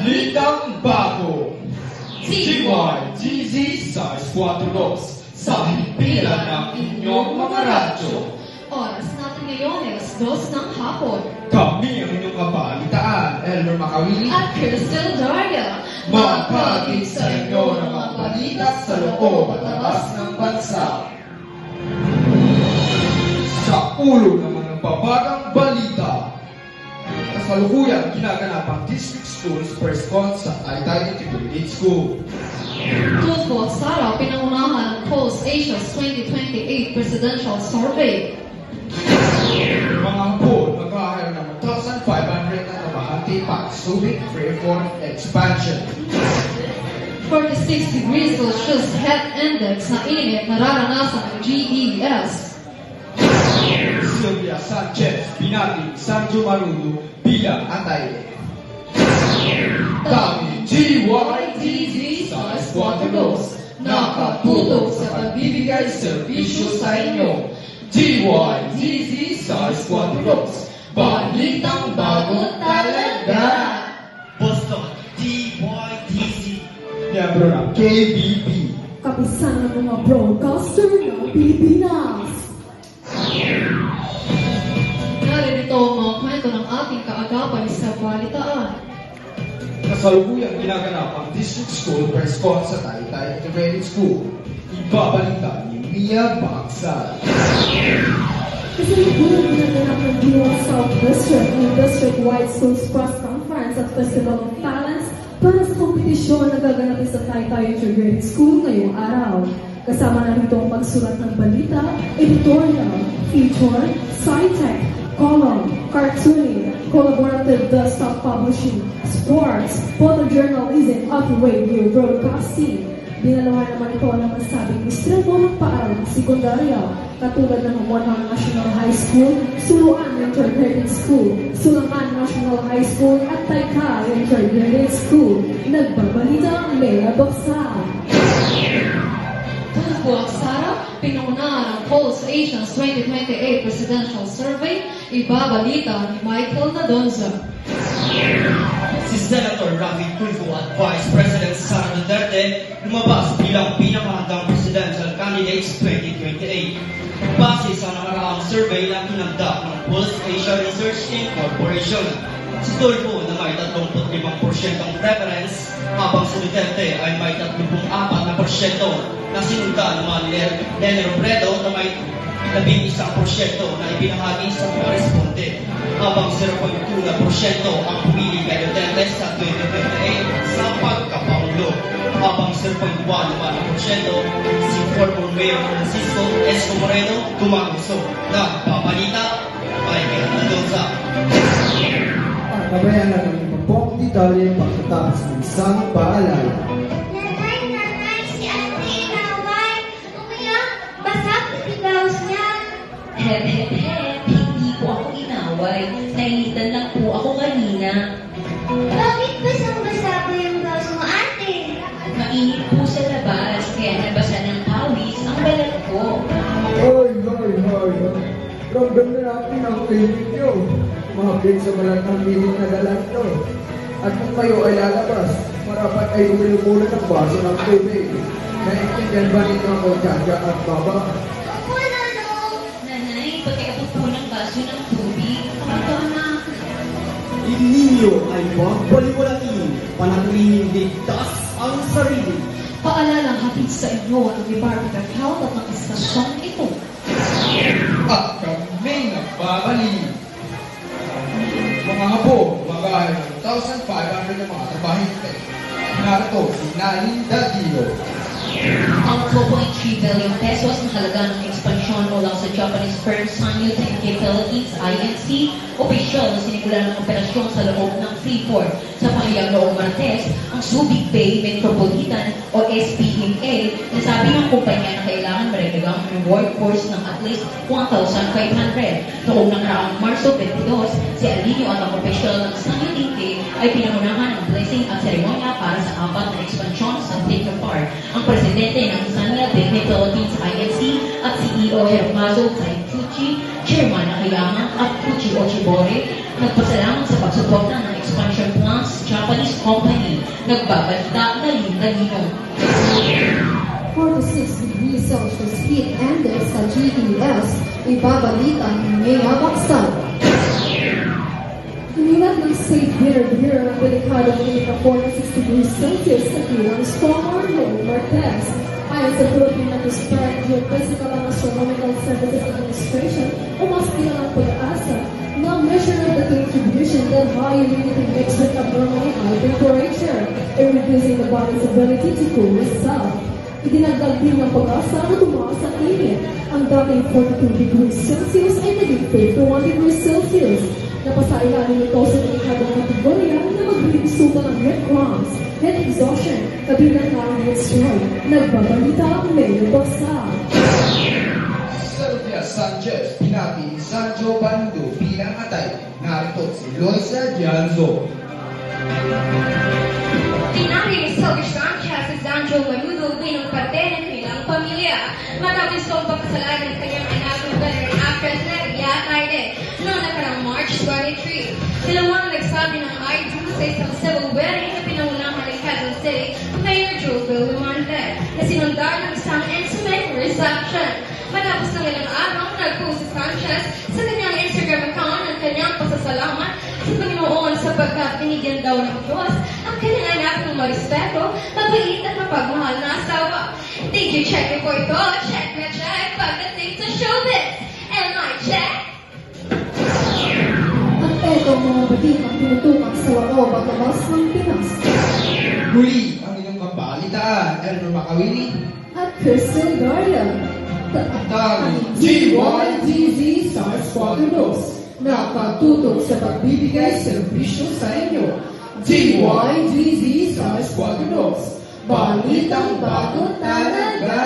Balitang bago! GYGZ Size 4 Rows sa himpilan ng inyong mga radyo. Oras natin ngayon ay 2 ng hapon. Kami ang inyong kabalitaan, Elmer Makawili At Crystal Daria. Magpagig sa inyo ng mga balita sa loob at labas ng bansa. Sa ulo naman ng babagang balita, kasalukuyang ginaganap ang District Schools First Con sa Taytay Integrated School. Tulfo at Sara pinangunahan ng Pulse Asia's 2028 Presidential Survey. Mga hapon, mag-ahayag ng 1,500 na nabahati pa subic reform expansion. 46 degrees Celsius heat index na init nararanasan ng GES. Sylvia Sanchez, binati Sanjo Marudo bilang atay. Kami GYTZ Size 4 Rows, nakatutok sa pagbibigay serbisyo sa inyo. GYTZ Size 4 Rows, balitang bago talaga. Boston, DYTZ. Miyembro ng KBB. Kapisan ng mga broadcaster ng Pilipinas. Naririto ang mga kwento ng ating kaagapay sa balitaan. Kasalukuyang ginaganap ang District School First Con sa Taytay Integrated School. Ibabalita ni Mia Bagsal. Kasalukuyang ginaganap ng DOS South District ng District-wide Schools Press Conference at Festival of Talents para sa kompetisyon na gaganapin sa Taytay Integrated School ngayong araw. Kasama na rito ang pagsulat ng balita, editorial, feature, sci-tech, column, cartooning, collaborative desktop publishing, sports, photojournalism at radio broadcasting. Dinalawan naman ito ng masabing distrito ng paaralang sekundarya, katulad ng Monang National High School, Suluan Integrated School, Sulangan National High School at Taytay Integrated School. Nagbabalita ang Mea Bagsal. Tulfo at Sara pinangunahan ng Pulse Asia's 2028 Presidential Survey. Ibabalita ni Michael Nadonza. Si Senator Rafi Tulfo at Vice President Sara Duterte lumabas bilang pinakahandang presidential candidates 2028. Base sa nakaraang survey na kinagda ng Pulse Asia Research Inc. Corporation. Si Tulfo na may 35% preference, habang si Duterte ay may 34% na sinundan naman ni Lene Robredo na may 11% na ibinahagi sa mga responde, habang 0.2% ang pumili kay Duterte sa 2028 sa pagkapangulo, habang 0.1 naman si former Mayor Francisco Esco Moreno Dumaguso. Nagpabalita, Michael Nadonza. Nabayan na ng iba pong detalye pagkatapos ng isang paalala. Nanay, si Ate Inaway. Umiyak, basa ang blouse niya. Hindi ko ako inaway. Nainitan lang po ako kanina. Bakit basang-basa po yung blouse mo, ate? Mainit po sa labas, kaya nabasa ng pawis ang balat ko. Hoy! Ramdam na natin ang pilit nyo. Mahapit sa balat ng pilit na dalat to. At kung kayo ay lalabas, marapat ay uminom muna ng baso ng tubig. Naintindihan ba ninyo ang Ochacha at Baba? Opo, Lolo. Nanay, pagkakapot po ng baso ng tubig. Ito na. Ninyo ay magbaliwalain, panatilihin ligtas ang sarili. Paalalang hatid sa inyo ng Department of Health at ng istasyong ito. At kami nagbabalik. Mga hapon, mag-ahayag ng 1,500 na mga trabahinte. Narito si Nain Dadilo. Ang 2.3 billion pesos na halaga ng ekspansyon mula sa Japanese firm Sanyo Tenke Philippines INC, opisyal na sinigulan ng operasyon sa loob ng Freeport. Sa pangyayang noong Martes, ang Subic Bay Metropolitan o SPMA, nasabi ng kumpanya na kailangan maragdagang ng workforce ng at least 1,500. Noong nakaraang Marso 22, si Alino at ang opisyal ng Sanyo Tenke ay pinangunahan ng blessing at seremonya para sa 4 na ekspansyon sa Technopar. Ang presidente ng Sanyo Tenke Philippines INC at CEO Hermazo Taikuchi, chairman ng Hayama at Kuchi Ochibore, nagpasalamat sa pagsuporta ng ekspansyon expansion plans sa Japanese company. Nagbabalita na Linda. 46 degrees Celsius heat index sa GES, ibabalita ni Mea Baksan. Inilat ng State Dinner ng delikado ng 46 degrees Celsius sa kilang Storm Arnold Marquez. Ayon sa Philippine Atmospheric Geophysical and Astronomical Services Administration, o mas kilalang pag-asa, na measure the contribution that high humidity makes with abnormally high temperature and reducing the body's ability to cool itself. Idinagdag din ng pag-asa na tumaas ang init. Ang dating 42 degrees Celsius ay naging 51 degrees Celsius. Napasailalim ito sa delikadong kategorya na magbibisukan ng head cramps, head exhaustion, kabilang ng head stroke. Nagbabalita ang Mayor Baksa. Sylvia Sanchez, pinati ni Sanjo Bando bilang atay. Narito si Loisa Dianzo. Tinari ni Sylvia Sanchez si Sanjo Bando bilang parte ng kanilang pamilya. Matapos ang pagkasalanan ng kanyang anak ng veteran actress na Ria Aide noong nakarang March 23. Dalawang nagsabi ng I do sa isang civil wedding na pinangunahan ng Quezon City Mayor Joe Villamante na sinundar ng isang intimate reception. Matapos ng ilang araw, nag-post si Sanchez sa kanyang Instagram account ang kanyang pasasalamat sa Panginoon sapagkat binigyan daw ng Diyos ang kanyang anak ng marespeto, mabait at mapagmahal na asawa. DJ check po ito, check na check pagdating sa showbiz. Am I check? At eto mga balitang tinutukan sa loob at labas ng Pinas. Muli ang inyong kabalitaan, Elmer Makawini. At Kristen Garland. Tanging GYDZ Stars 42 nakatutok sa pagbibigay serbisyo sa inyo. GYDZ Stars 42 Balitang bago talaga.